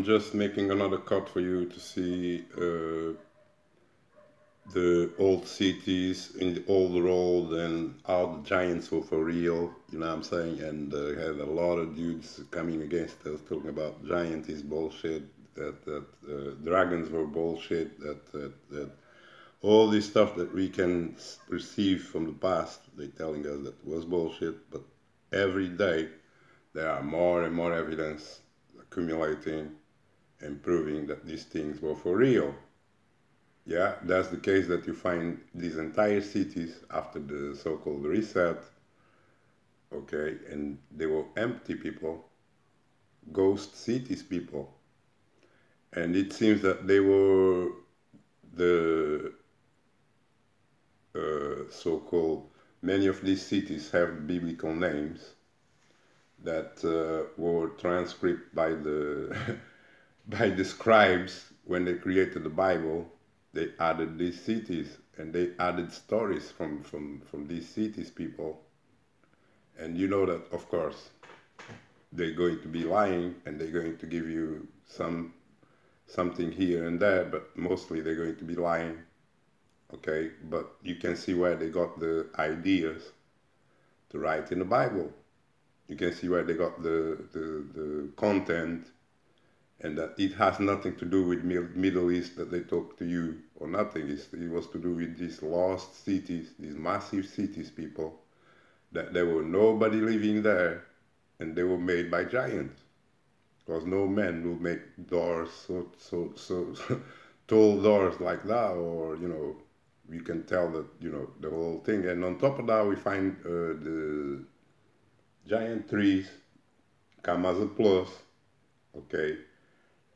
Just making another cut for you to see the old cities in the old world and how the giants were for real, you know what I'm saying? And had a lot of dudes coming against us talking about giant is bullshit, that dragons were bullshit, that all this stuff that we can perceive from the past, they telling us that was bullshit, but every day there are more and more evidence accumulating and proving that these things were for real. Yeah, that's the case that you find these entire cities after the so-called reset, okay, and they were empty people, ghost cities people. And it seems that they were the so-called, many of these cities have biblical names that were transcribed by the by the scribes when they created the Bible. They added these cities and they added stories from these cities people. And you know that, of course, they're going to be lying and they're going to give you something here and there, but mostly they're going to be lying. Okay, but you can see where they got the ideas to write in the Bible. You can see where they got the content, and that it has nothing to do with Middle East that they talk to you or nothing. It was to do with these lost cities, these massive cities, people, that there were nobody living there, and they were made by giants. Because no man will make doors so tall doors like that, or you can tell that the whole thing. And on top of that, we find the giant trees come as a plus, okay.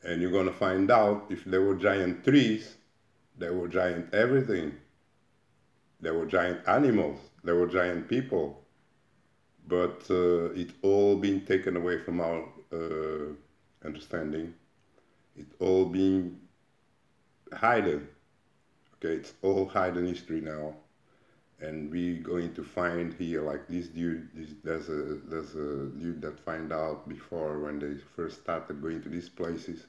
And you're gonna find out if there were giant trees, there were giant everything. There were giant animals, there were giant people, but it all been taken away from our understanding. It all been hidden. Okay, it's all hidden history now, and we're going to find here like this dude. There's a dude that find out before when they first started going to these places,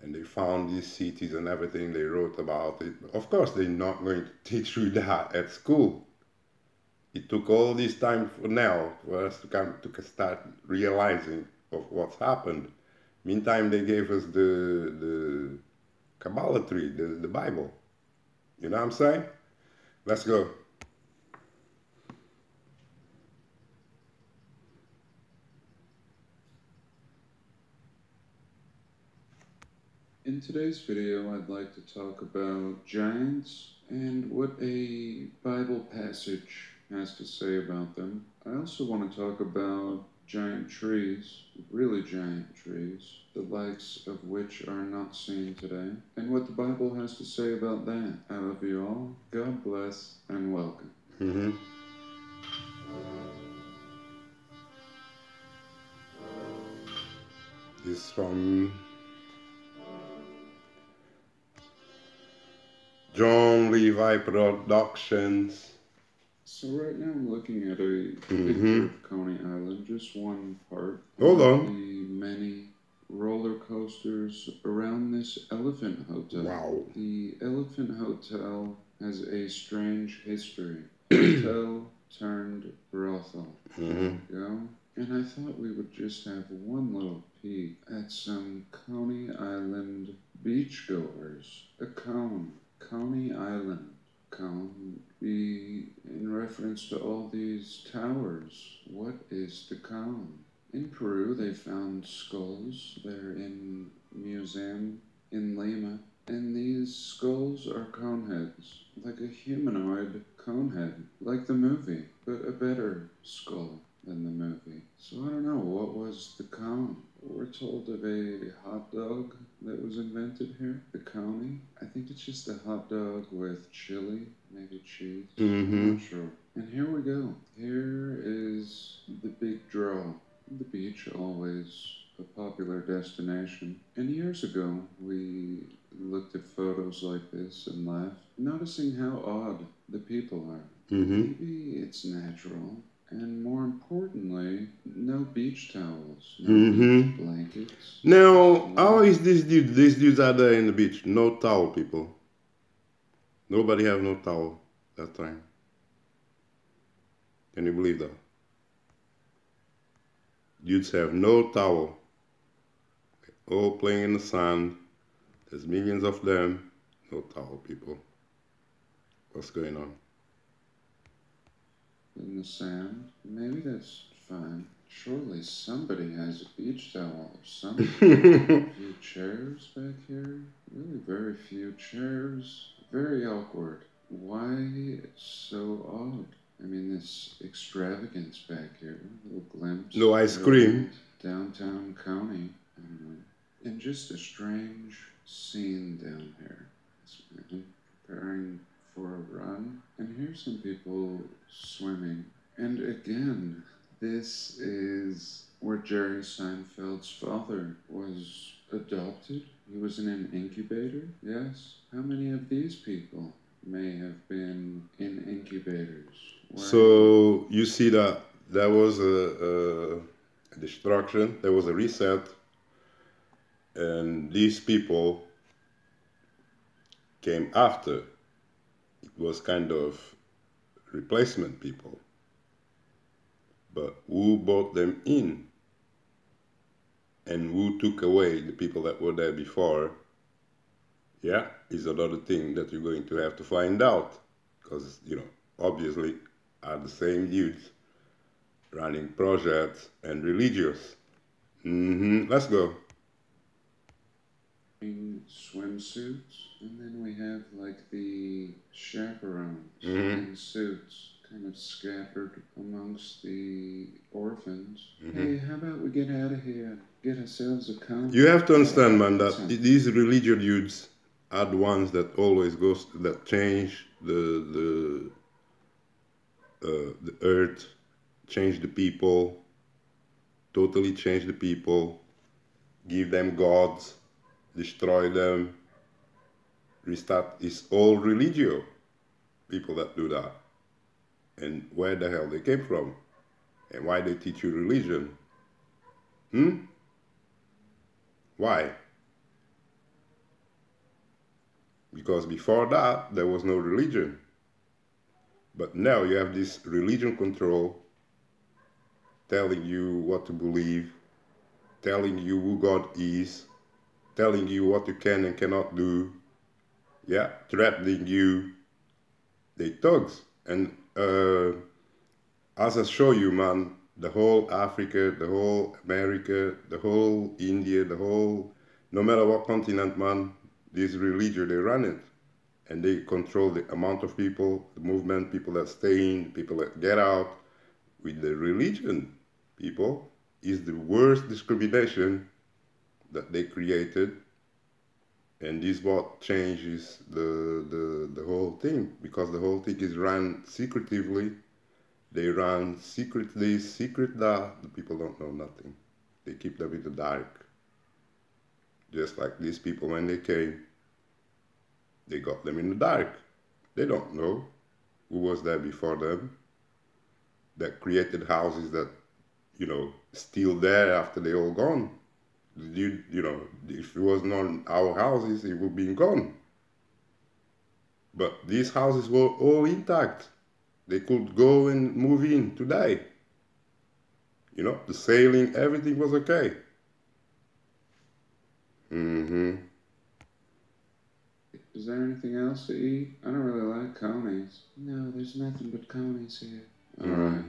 and they found these cities and everything. They wrote about it. Of course, they're not going to teach you that at school. It took all this time for now for us to come to start realizing of what's happened. Meantime, they gave us the Kabbalah tree, the Bible. You know what I'm saying? Let's go. In today's video, I'd like to talk about giants and what a Bible passage has to say about them. I also want to talk about giant trees, really giant trees, the likes of which are not seen today, and what the Bible has to say about that. I love you all. God bless and welcome. This is from John Levi Productions. So right now I'm looking at a picture of Coney Island, just one part. Hold on. The many roller coasters around this elephant hotel. Wow. The elephant hotel has a strange history. Hotel turned brothel. There you go. And I thought we would just have one little peek at some Coney Island beachgoers. A cone. Coney Island. Cone be in reference to all these towers. What is the cone? In Peru, they found skulls. They're in museum in Lima. And these skulls are cone heads, like a humanoid cone head, like the movie, but a better skull than the movie. So I don't know, what was the cone? We're told of a hot dog that was invented here, the coney. I think it's just a hot dog with chili, maybe cheese. I'm not sure. And here we go. Here is the big draw. The beach, always a popular destination. And years ago, we looked at photos like this and laughed, noticing how odd the people are. Maybe it's natural, And more importantly, no beach towels, no beach blankets. Now, how is this dude? These dudes are there in the beach. No towel, people. Nobody have no towel that time. Can you believe that? Dudes have no towel. All playing in the sand. There's millions of them. No towel, people. What's going on? In the sand? Maybe that's fine. Surely somebody has a beach towel or something. A few chairs back here? Really very few chairs. Very awkward. Why so odd? I mean, this extravagance back here. A little glimpse. No ice cream. Downtown county. I don't know. And just a strange scene down here. Preparing for a run. And here's some people swimming. And again, this is where Jerry Seinfeld's father was adopted. He was in an incubator, yes. How many of these people may have been in incubators? So you see that there was a destruction, there was a reset, and these people came after. It was kind of replacement people. But who brought them in? And who took away the people that were there before? Yeah, is another thing that you're going to have to find out. Because, obviously are the same dudes running projects and religious. Let's go. In swimsuits, and then we have like the chaperones in suits kind of scattered amongst the orphans. Hey, how about we get out of here, get ourselves a cone? You have to understand, man, that these religious dudes are the ones that always that change the earth, change the people, totally change the people, give them gods, destroy them, restart. It's all religio people that do that. And where the hell they came from, and why they teach you religion? Why? Because before that there was no religion. But now you have this religion control telling you what to believe, telling you who God is, telling you what you can and cannot do, yeah, threatening you. They thugs. And as I show you, man, the whole Africa, the whole America, the whole India, no matter what continent, man, this religion, they run it. And they control the amount of people, the movement, people that stay in, people that get out. With the religion, people, is the worst discrimination that they created. And this what changes the whole thing, because the whole thing is run secretively. They run secret this, secret that. The people don't know nothing. They keep them in the dark. Just like these people, when they came, they got them in the dark. They don't know who was there before them, that created houses that, still there after they all gone. If it was not our houses, it would be gone. But these houses were all intact. They could go and move in today. The sailing, everything was okay. Is there anything else to eat? I don't really like conies. No, there's nothing but conies here. Alright.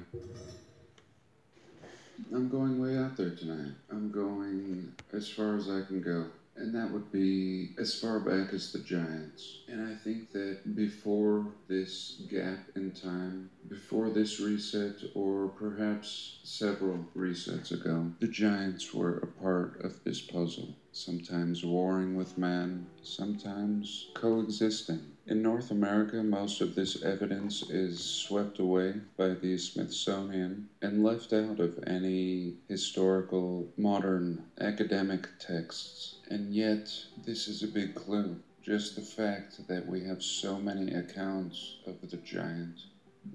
I'm going way out there tonight. I'm going as far as I can go. And that would be as far back as the Giants. And I think that before this gap in time, before this reset, or perhaps several resets ago, the Giants were a part of this puzzle. Sometimes warring with man, sometimes coexisting. In North America, most of this evidence is swept away by the Smithsonian and left out of any historical, modern, academic texts. And yet, this is a big clue. Just the fact that we have so many accounts of the giant.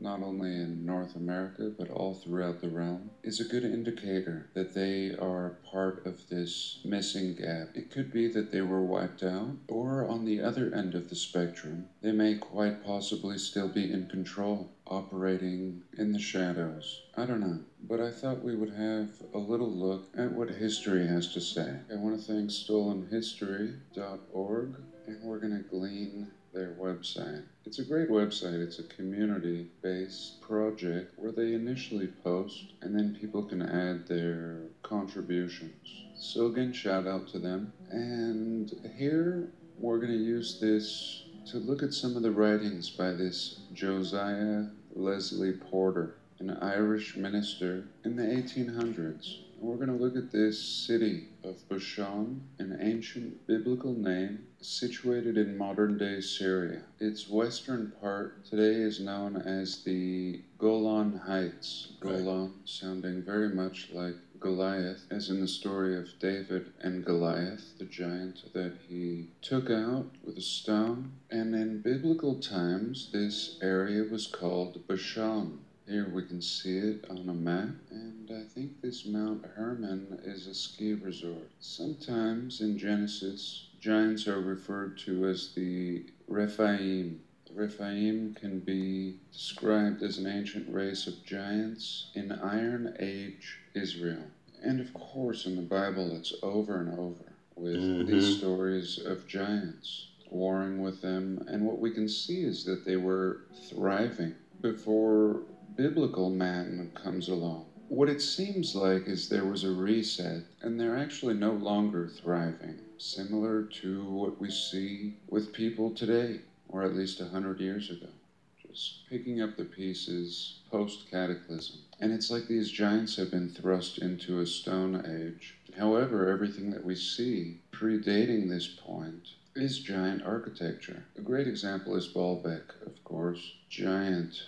not only in North America, but all throughout the realm, is a good indicator that they are part of this missing gap. It could be that they were wiped out, or on the other end of the spectrum, they may quite possibly still be in control, operating in the shadows. I don't know, but I thought we would have a little look at what history has to say. I want to thank stolenhistory.org, and we're going to glean their website. It's a great website. It's a community-based project where they initially post and then people can add their contributions. So again, shout out to them. And here we're going to use this to look at some of the writings by this Josiah Leslie Porter, an Irish minister in the 1800s. We're going to look at this city of Bashan, an ancient biblical name situated in modern-day Syria. Its western part today is known as the Golan Heights. Golan sounding very much like Goliath, as in the story of David and Goliath, the giant that he took out with a stone. And in biblical times, this area was called Bashan. Here we can see it on a map, and I think this Mount Hermon is a ski resort. Sometimes in Genesis, giants are referred to as the Rephaim. The Rephaim can be described as an ancient race of giants in Iron Age Israel. And of course, in the Bible, it's over and over with these stories of giants warring with them, and what we can see is that they were thriving before biblical man comes along. What it seems like is there was a reset, and they're actually no longer thriving, similar to what we see with people today, or at least 100 years ago. Just picking up the pieces post-cataclysm. And it's like these giants have been thrust into a stone age. However, everything that we see predating this point is giant architecture. A great example is Baalbek, of course. Giant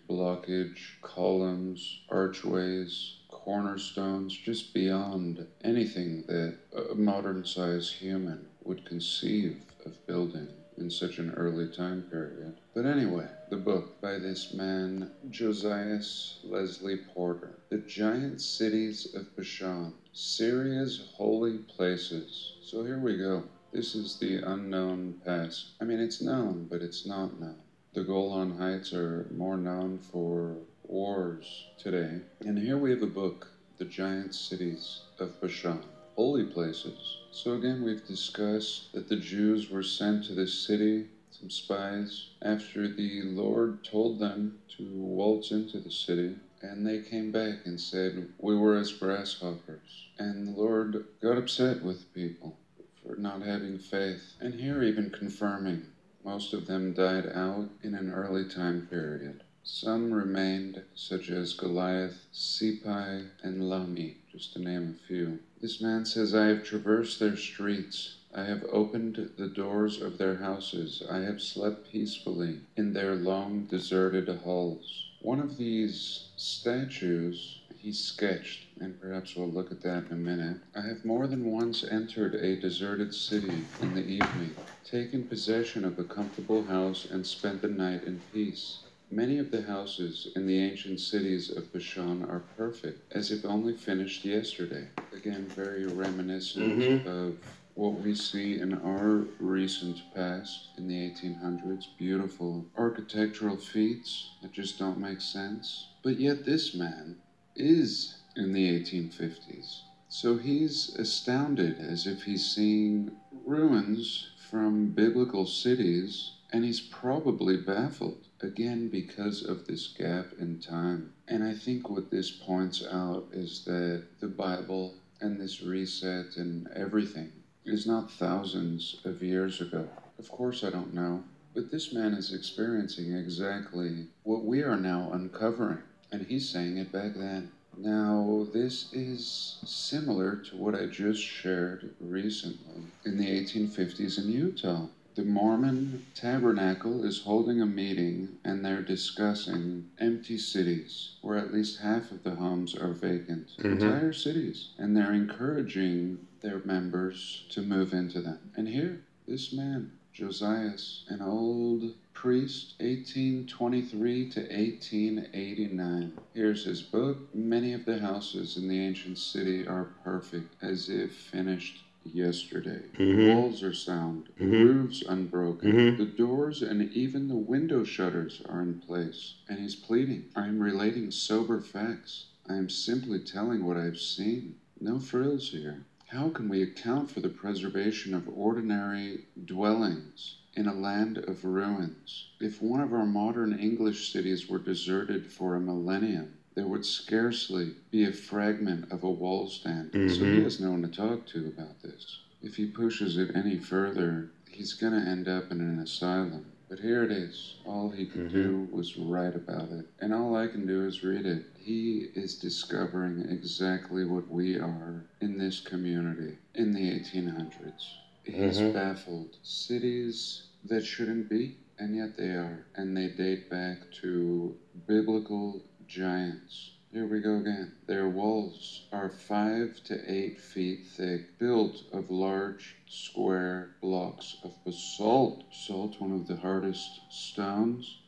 blockage, columns, archways, cornerstones, just beyond anything that a modern-sized human would conceive of building in such an early time period. But anyway, the book by this man, Josiah Leslie Porter, The Giant Cities of Bashan, Syria's Holy Places. So here we go. This is the unknown past. I mean, it's known, but it's not known. The Golan Heights are more known for wars today. And here we have a book, The Giant Cities of Bashan, Holy Places. So again, we've discussed that the Jews were sent to this city, some spies, after the Lord told them to waltz into the city. And they came back and said, we were as grasshoppers. And the Lord got upset with people for not having faith. And here even confirming, most of them died out in an early time period. Some remained, such as Goliath, Sipai, and Lami, just to name a few. This man says, I have traversed their streets. I have opened the doors of their houses. I have slept peacefully in their long deserted halls. One of these statues he sketched, and perhaps we'll look at that in a minute. I have more than once entered a deserted city in the evening, taken possession of a comfortable house, and spent the night in peace. Many of the houses in the ancient cities of Bashan are perfect, as if only finished yesterday. Again, very reminiscent of what we see in our recent past in the 1800s. Beautiful architectural feats that just don't make sense. But yet this man is in the 1850s. So he's astounded, as if he's seeing ruins from biblical cities, and he's probably baffled, again, because of this gap in time. And I think what this points out is that the Bible and this reset and everything is not thousands of years ago. Of course I don't know, but this man is experiencing exactly what we are now uncovering, and he's saying it back then. Now, this is similar to what I just shared recently in the 1850s in Utah. The Mormon Tabernacle is holding a meeting, and they're discussing empty cities where at least half of the homes are vacant. Entire cities. And they're encouraging their members to move into them. And here, this man, Josias, an old priest, 1823 to 1889. Here's his book. Many of the houses in the ancient city are perfect, as if finished yesterday. The walls are sound, the roofs unbroken, the doors and even the window shutters are in place. And he's pleading, I am relating sober facts. I am simply telling what I've seen. No frills here. How can we account for the preservation of ordinary dwellings in a land of ruins? If one of our modern English cities were deserted for a millennium, there would scarcely be a fragment of a wall standing. So he has no one to talk to about this. If he pushes it any further, he's going to end up in an asylum. But here it is. All he could do was write about it. And all I can do is read it. He is discovering exactly what we are in this community in the 1800s. He's baffled. Cities that shouldn't be, and yet they are. And they date back to biblical giants. Here we go again. Their walls are 5 to 8 feet thick, built of large square blocks of basalt. Basalt, one of the hardest stones,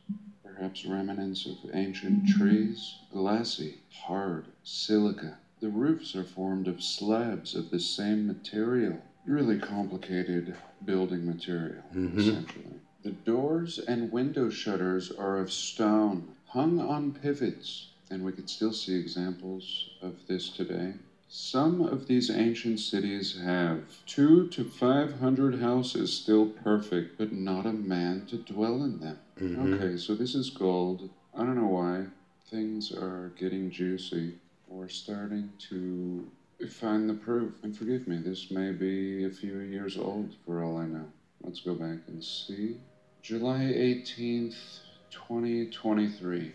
perhaps remnants of ancient trees. Glassy, hard, silica. The roofs are formed of slabs of the same material. Really complicated building material, essentially. The doors and window shutters are of stone, hung on pivots, and we could still see examples of this today. Some of these ancient cities have 200 to 500 houses still perfect, but not a man to dwell in them. Okay, so this is gold. I don't know why. Things are getting juicy. We're starting to find the proof. And forgive me, this may be a few years old for all I know. Let's go back and see. July 18th, 2023.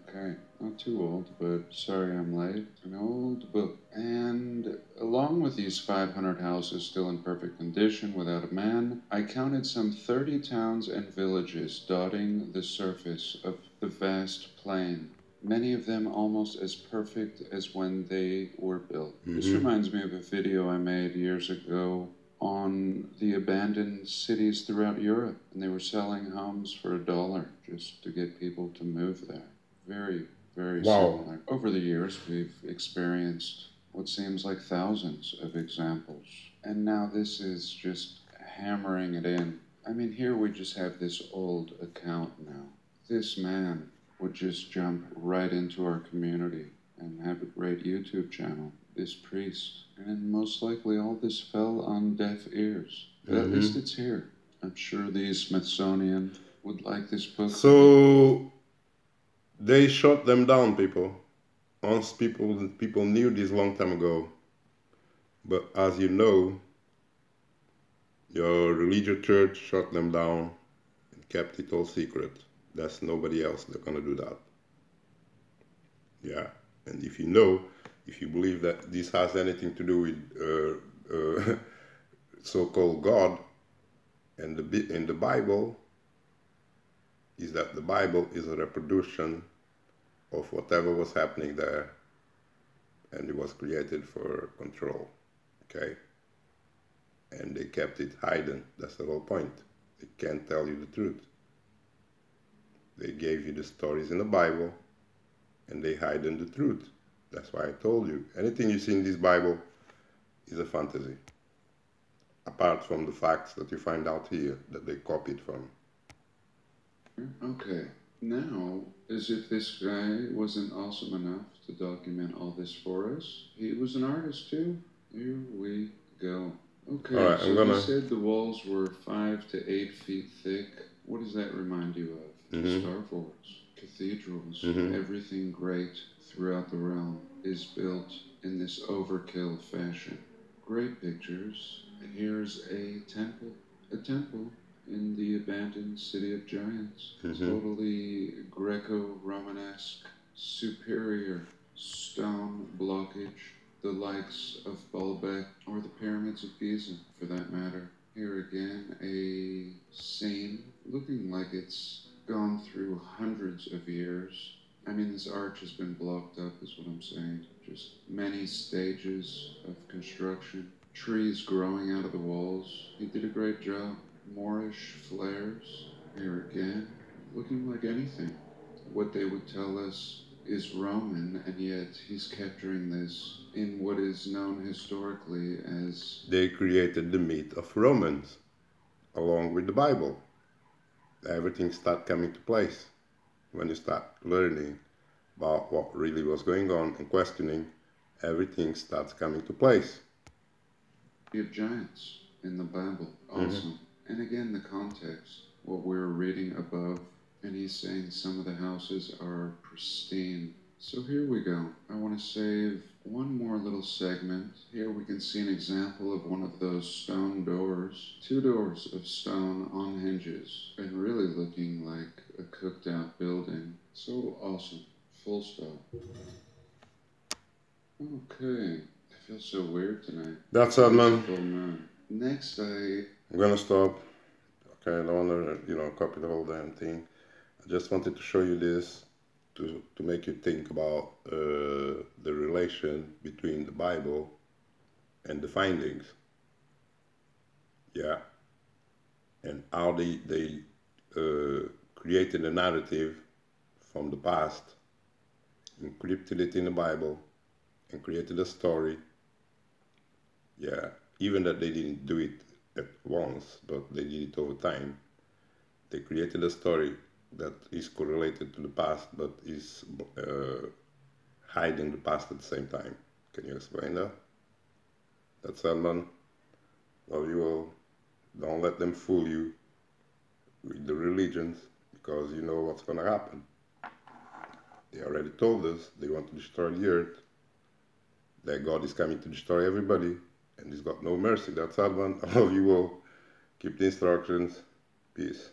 Okay, not too old, but sorry I'm late. An old book. And along with these 500 houses still in perfect condition without a man, I counted some 30 towns and villages dotting the surface of the vast plain. Many of them almost as perfect as when they were built. This reminds me of a video I made years ago on the abandoned cities throughout Europe, and they were selling homes for $1 just to get people to move there. Very, very similar. Over the years, we've experienced what seems like thousands of examples, and now this is just hammering it in. I mean, here we just have this old account now. This man would just jump right into our community and have a great YouTube channel. This priest. And most likely all this fell on deaf ears. But at least it's here. I'm sure the Smithsonian would like this book. So they shut them down, people. Once people knew this long time ago. But as you know, your religious church shut them down and kept it all secret. That's nobody else that's gonna do that. Yeah, and if you believe that this has anything to do with so-called God and in the Bible, is that the Bible is a reproduction of whatever was happening there, and it was created for control. Okay, and they kept it hidden. That's the whole point. They can't tell you the truth. They gave you the stories in the Bible, and they hide the truth. That's why I told you, anything you see in this Bible is a fantasy. Apart from the facts that you find out here, that they copied from. Okay, now, as if this guy wasn't awesome enough to document all this for us, he was an artist too. Here we go. Okay, right, so you said the walls were 5 to 8 feet thick. What does that remind you of? Star Forts, cathedrals, everything great throughout the realm is built in this overkill fashion. Great pictures. Here's a temple in the abandoned city of giants. Totally Greco-Romanesque, superior stone blockage, the likes of Baalbek or the pyramids of Giza, for that matter. Here again, a scene looking like it's gone through hundreds of years. I mean, this arch has been blocked up, is what I'm saying. Just many stages of construction. Trees growing out of the walls. He did a great job. Moorish flares. Here again, looking like anything. What they would tell us is Roman, and yet he's capturing this in what is known historically as. They created the myth of Romans along with the Bible. Everything starts coming to place when you start learning about what really was going on and questioning. Everything starts coming to place. We have giants in the Bible also. And again, the context, what we're reading above, and he's saying some of the houses are pristine. So here we go. I want to save one more little segment. Here we can see an example of one of those stone doors. 2 doors of stone on hinges, and really looking like a cooked out building. So awesome. Full stop. Okay. I feel so weird tonight. That's it, man. Full moon. Next, I'm gonna stop. Okay, I don't wanna, copy the whole damn thing. I just wanted to show you this to make you think about the relation between the Bible and the findings. Yeah, and how they created a narrative from the past, encrypted it in the Bible, and created a story. Yeah, even that they didn't do it at once, but they did it over time. They created a story that is correlated to the past, but is hiding the past at the same time. Can you explain that? That's Salman. Love you all. Don't let them fool you with the religions, because you know what's going to happen. They already told us they want to destroy the earth, that God is coming to destroy everybody, and he's got no mercy. That's Salman. I love you all. Keep the instructions. Peace.